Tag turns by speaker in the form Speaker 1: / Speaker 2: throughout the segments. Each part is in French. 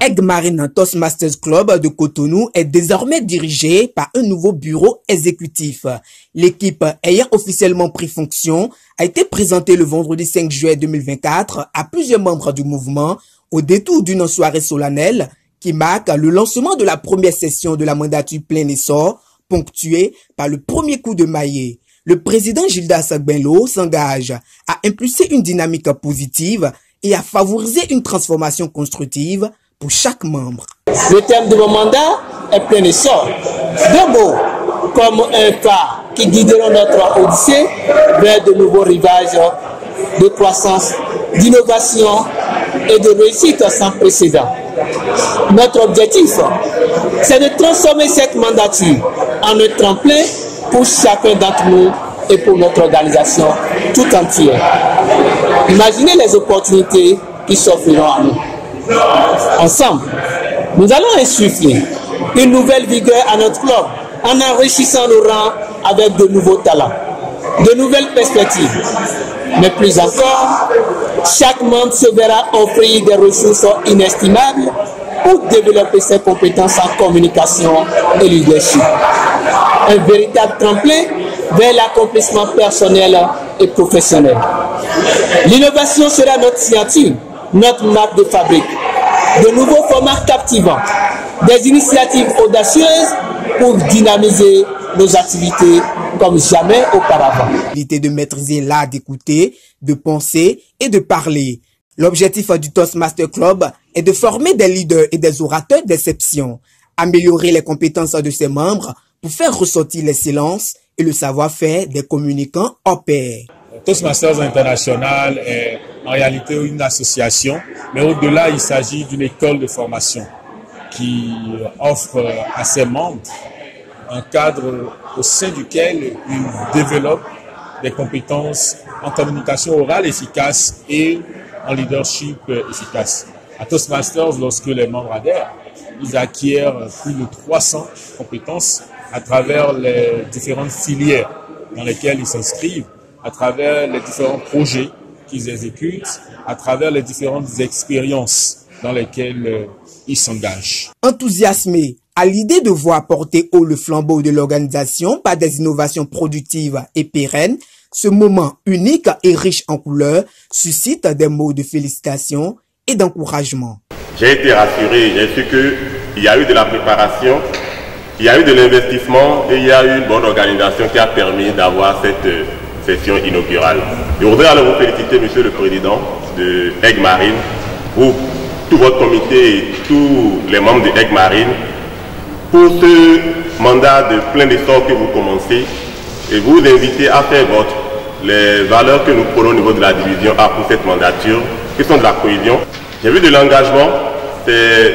Speaker 1: Egg Marine Toastmasters Club de Cotonou est désormais dirigé par un nouveau bureau exécutif. L'équipe ayant officiellement pris fonction a été présentée le vendredi 5 juillet 2024 à plusieurs membres du mouvement au détour d'une soirée solennelle qui marque le lancement de la première session de la mandature plein essor, ponctuée par le premier coup de maillet. Le président Gildas Benlo s'engage à impulser une dynamique positive et à favoriser une transformation constructive pour chaque membre.
Speaker 2: Le thème de mon mandat est plein essor. Deux mots comme un pas qui guideront notre odyssée vers de nouveaux rivages de croissance, d'innovation et de réussite sans précédent. Notre objectif, c'est de transformer cette mandature en un tremplin pour chacun d'entre nous et pour notre organisation tout entière. Imaginez les opportunités qui s'offriront à nous. Ensemble, nous allons insuffler une nouvelle vigueur à notre club en enrichissant nos rangs avec de nouveaux talents, de nouvelles perspectives. Mais plus encore, chaque membre se verra offrir des ressources inestimables pour développer ses compétences en communication et leadership. Un véritable tremplin vers l'accomplissement personnel et professionnel. L'innovation sera notre signature, notre marque de fabrique. De nouveaux formats captivants, des initiatives audacieuses pour dynamiser nos activités comme jamais auparavant.
Speaker 1: L'idée de maîtriser l'art d'écouter, de penser et de parler. L'objectif du Toastmasters Club est de former des leaders et des orateurs d'exception, améliorer les compétences de ses membres pour faire ressortir l'excellence et le savoir-faire des communicants hors pair.
Speaker 3: Toastmasters International est en réalité une association, mais au-delà, il s'agit d'une école de formation qui offre à ses membres un cadre au sein duquel ils développent des compétences en communication orale efficace et en leadership efficace. À Toastmasters, lorsque les membres adhèrent, ils acquièrent plus de 300 compétences à travers les différentes filières dans lesquelles ils s'inscrivent, à travers les différents projets qu'ils exécutent, à travers les différentes expériences dans lesquelles ils s'engagent.
Speaker 1: Enthousiasmé à l'idée de voir porter haut le flambeau de l'organisation par des innovations productives et pérennes, ce moment unique et riche en couleurs suscite des mots de félicitations et d'encouragement.
Speaker 4: J'ai été rassuré, j'ai su qu'il y a eu de la préparation, il y a eu de l'investissement et il y a eu une bonne organisation qui a permis d'avoir cette session inaugurale. Je voudrais alors vous féliciter, Monsieur le Président de Egg Marine, vous, tout votre comité et tous les membres de Egg Marine, pour ce mandat de plein essor que vous commencez et vous inviter à faire vôtre les valeurs que nous prenons au niveau de la division A pour cette mandature, qui sont de la cohésion. J'ai vu de l'engagement, c'est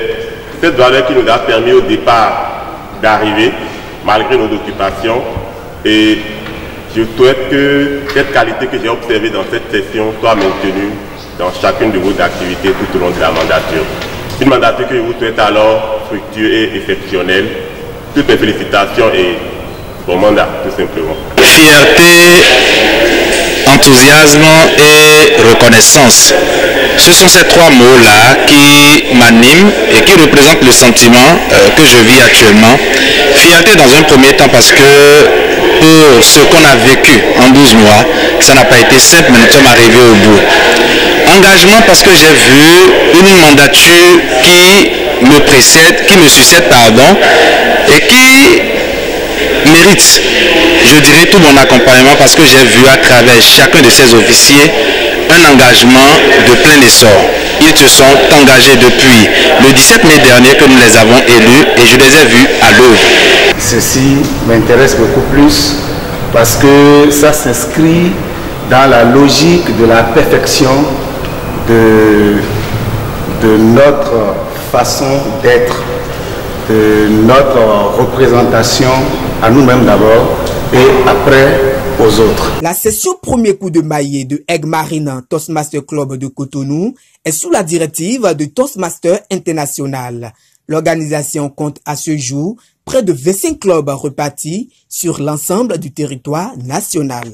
Speaker 4: cette valeur qui nous a permis au départ d'arriver, malgré nos occupations, et je souhaite que cette qualité que j'ai observée dans cette session soit maintenue dans chacune de vos activités tout au long de la mandature. Une mandature que je vous souhaite alors fructueuse et exceptionnelle. Toutes mes félicitations et bon mandat, tout simplement.
Speaker 5: Fierté, enthousiasme et reconnaissance. Ce sont ces trois mots-là qui m'animent et qui représentent le sentiment que je vis actuellement. Fierté dans un premier temps parce que pour ce qu'on a vécu en 12 mois, ça n'a pas été simple, mais nous sommes arrivés au bout. Engagement parce que j'ai vu une mandature qui me précède, qui me succède, et qui mérite, je dirais, tout mon accompagnement parce que j'ai vu à travers chacun de ces officiers un engagement de plein essor. Ils se sont engagés depuis le 17 mai dernier que nous les avons élus et je les ai vus à l'œuvre.
Speaker 6: Ceci m'intéresse beaucoup plus parce que ça s'inscrit dans la logique de la perfection de notre façon d'être, de notre représentation à nous-mêmes d'abord et après aux autres.
Speaker 1: La session premier coup de maillet de Egg Marine Toastmasters Club de Cotonou est sous la directive de Toastmasters International. L'organisation compte à ce jour près de 25 clubs repartis sur l'ensemble du territoire national.